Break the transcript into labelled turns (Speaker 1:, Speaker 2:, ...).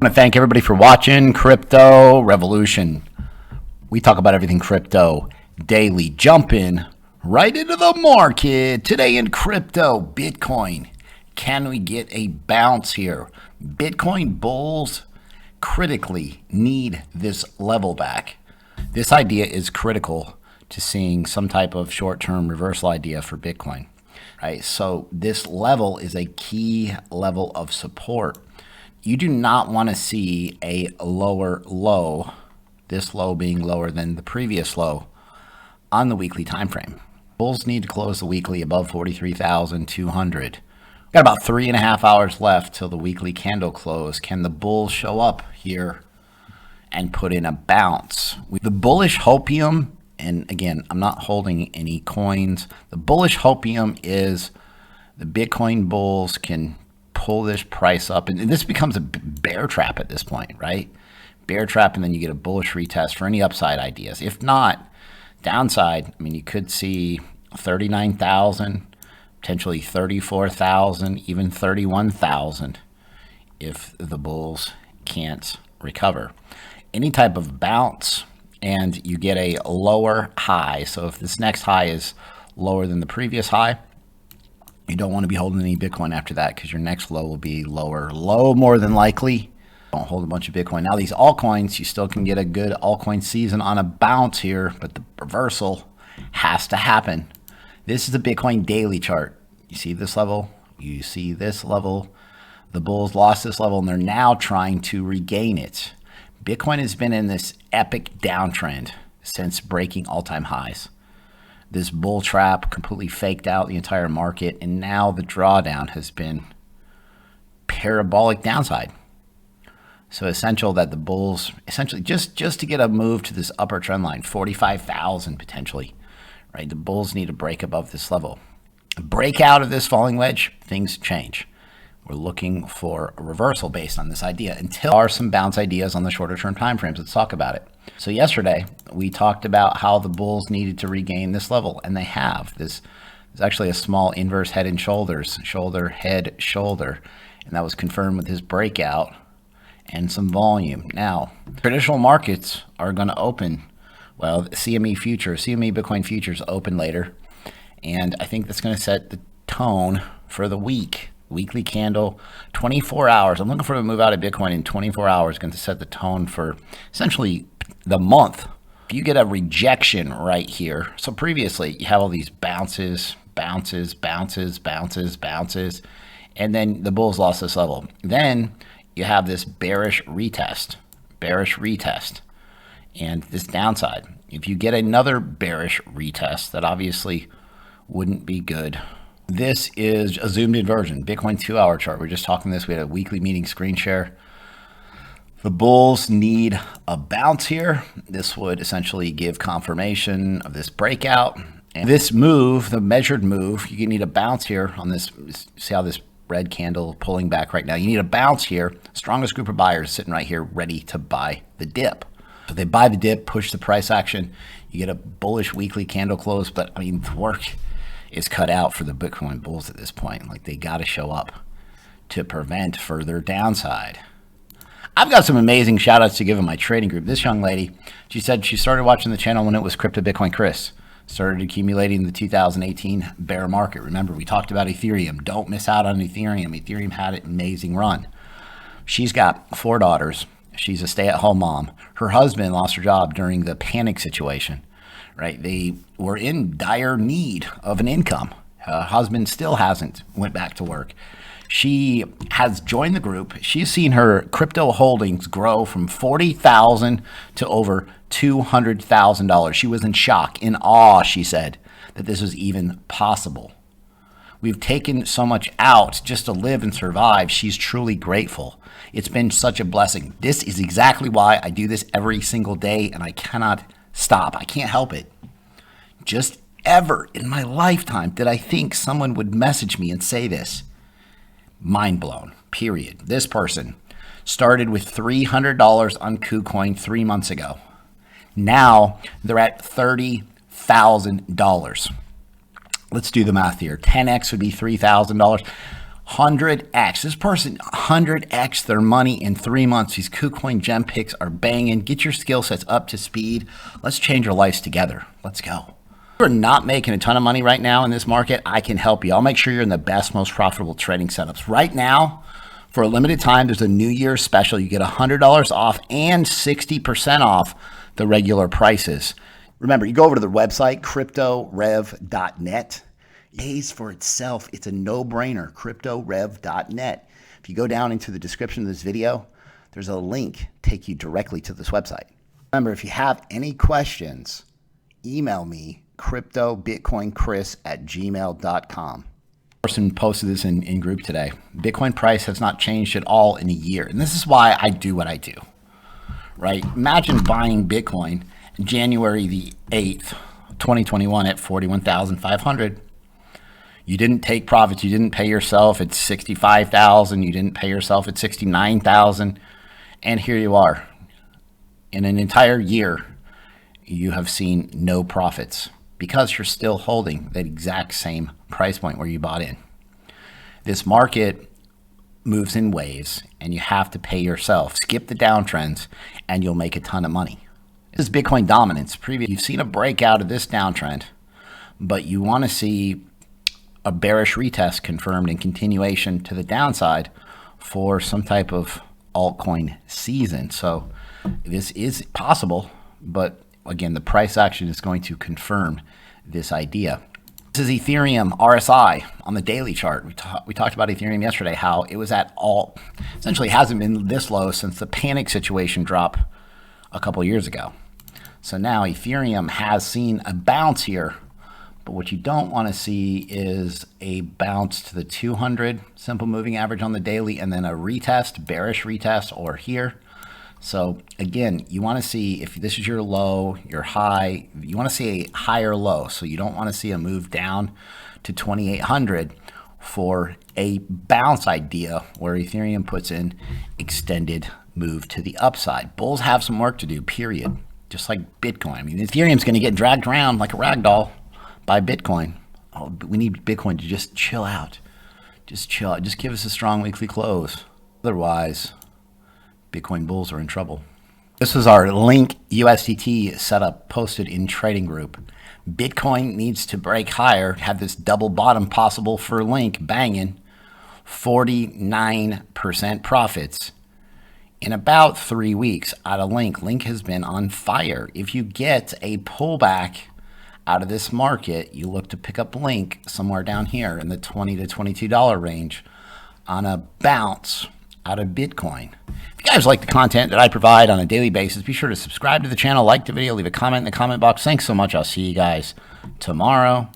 Speaker 1: I want to thank everybody for watching Crypto Revolution. We talk about everything crypto daily, jumping right into the market. Today in crypto, Bitcoin. Can we get a bounce here? Bitcoin bulls critically need this level back. This idea is critical to seeing some type of short-term reversal idea for Bitcoin, right? So this level is a key level of support. You do not want to see a lower low, this low being lower than the previous low on the weekly time frame. Bulls need to close the weekly above 43,200. Got about 3.5 hours left till the weekly candle close. Can the bulls show up here and put in a bounce? The bullish hopium, and again, I'm not holding any coins. The bullish hopium is the Bitcoin bulls can pull this price up, and this becomes a bear trap at this point, right? Bear trap, and then you get a bullish retest for any upside ideas. If not, downside, I mean, you could see 39,000, potentially 34,000, even 31,000 if the bulls can't recover. Any type of bounce and you get a lower high. So if this next high is lower than the previous high, you don't want to be holding any Bitcoin after that because your next low will be lower. Low more than likely. Don't hold a bunch of Bitcoin. Now these altcoins, you still can get a good altcoin season on a bounce here, but the reversal has to happen. This is the Bitcoin daily chart. You see this level? You see this level? The bulls lost this level and they're now trying to regain it. Bitcoin has been in this epic downtrend since breaking all-time highs. This bull trap completely faked out the entire market, and now the drawdown has been parabolic downside. So essential that the bulls, essentially just to get a move to this upper trend line, 45,000 potentially, right? The bulls need to break above this level. Break out of this falling wedge, things change. We're looking for a reversal based on this idea until there are some bounce ideas on the shorter term time frames. Let's talk about it. So yesterday we talked about how the bulls needed to regain this level, and they have. This is actually a small inverse head and shoulders, shoulder, head, shoulder, and that was confirmed with his breakout and some volume. Now, traditional markets are going to open. Well, CME futures, CME Bitcoin futures open later, and I think that's going to set the tone for the week. Weekly candle, 24 hours. I'm looking for a move out of Bitcoin in 24 hours, going to set the tone for essentially the month. If you get a rejection right here, so previously you have all these bounces, bounces, bounces, bounces, bounces, and then the bulls lost this level. Then you have this bearish retest, and this downside. If you get another bearish retest, that obviously wouldn't be good. This is a zoomed in version, Bitcoin 2-hour chart. We're just talking this. We had a weekly meeting screen share. The bulls need a bounce here. This would essentially give confirmation of this breakout. And this move, the measured move, you need a bounce here on this. See how this red candle pulling back right now? You need a bounce here. Strongest group of buyers sitting right here ready to buy the dip. So they buy the dip, push the price action. You get a bullish weekly candle close, but I mean, the work is cut out for the Bitcoin bulls at this point. Like, they got to show up to prevent further downside. I've got some amazing shout outs to give in my trading group. This young lady, she said she started watching the channel when it was cryptobitcoinchris. Started accumulating the 2018 bear market. Remember, we talked about Ethereum. Don't miss out on Ethereum. Ethereum had an amazing run. She's got 4 daughters. She's a stay-at-home mom. Her husband lost her job during the panic situation. Right, they were in dire need of an income. Her husband still hasn't went back to work. She has joined the group. She's seen her crypto holdings grow from $40,000 to over $200,000. She was in shock, in awe, she said, that this was even possible. We've taken so much out just to live and survive. She's truly grateful. It's been such a blessing. This is exactly why I do this every single day, and I cannot stop. I can't help it. Just ever in my lifetime did I think someone would message me and say this. Mind blown, period. This person started with $300 on Kucoin 3 months ago. Now they're at $30,000. Let's do the math here. 10x would be $3,000. 100x. This person 100x their money in 3 months. These Kucoin gem picks are banging. Get your skill sets up to speed. Let's change our lives together. Let's go. If you're not making a ton of money right now in this market, I can help you. I'll make sure you're in the best, most profitable trading setups. Right now, for a limited time, there's a New Year's special. You get $100 off and 60% off the regular prices. Remember, you go over to the website, cryptorev.net. It pays for itself. It's a no-brainer, cryptorev.net. If you go down into the description of this video, there's a link take you directly to this website. Remember, if you have any questions, email me, cryptobitcoinchris@gmail.com. Person posted this in group today. Bitcoin price has not changed at all in a year. And this is why I do what I do, right? Imagine buying Bitcoin January the 8th, 2021 at 41,500. You didn't take profits. You didn't pay yourself at 65,000. You didn't pay yourself at 69,000. And here you are. In an entire year, you have seen no profits because you're still holding that exact same price point where you bought in. This market moves in waves and you have to pay yourself. Skip the downtrends and you'll make a ton of money. This is Bitcoin dominance. You've seen a breakout of this downtrend, but you want to see a bearish retest confirmed and continuation to the downside for some type of altcoin season. So this is possible, but again, the price action is going to confirm this idea. This is Ethereum RSI on the daily chart. We talked about Ethereum yesterday, how it was at essentially hasn't been this low since the panic situation drop a couple years ago. So now Ethereum has seen a bounce here. But what you don't want to see is a bounce to the 200 simple moving average on the daily and then a retest, bearish retest, or here. So again, you want to see if this is your low, your high, you want to see a higher low. So you don't want to see a move down to 2,800 for a bounce idea where Ethereum puts in extended move to the upside. Bulls have some work to do, period. Just like Bitcoin. I mean, Ethereum's going to get dragged around like a rag doll by Bitcoin. Oh, we need Bitcoin to just chill out. Just chill out. Just give us a strong weekly close. Otherwise, Bitcoin bulls are in trouble. This is our Link USDT setup posted in Trading Group. Bitcoin needs to break higher, have this double bottom possible for Link banging 49% profits in about 3 weeks out of Link. Link has been on fire. If you get a pullback out of this market, you look to pick up Link somewhere down here in the $20 to $22 range on a bounce out of Bitcoin. If you guys like the content that I provide on a daily basis, be sure to subscribe to the channel, like the video, leave a comment in the comment box. Thanks so much. I'll see you guys tomorrow.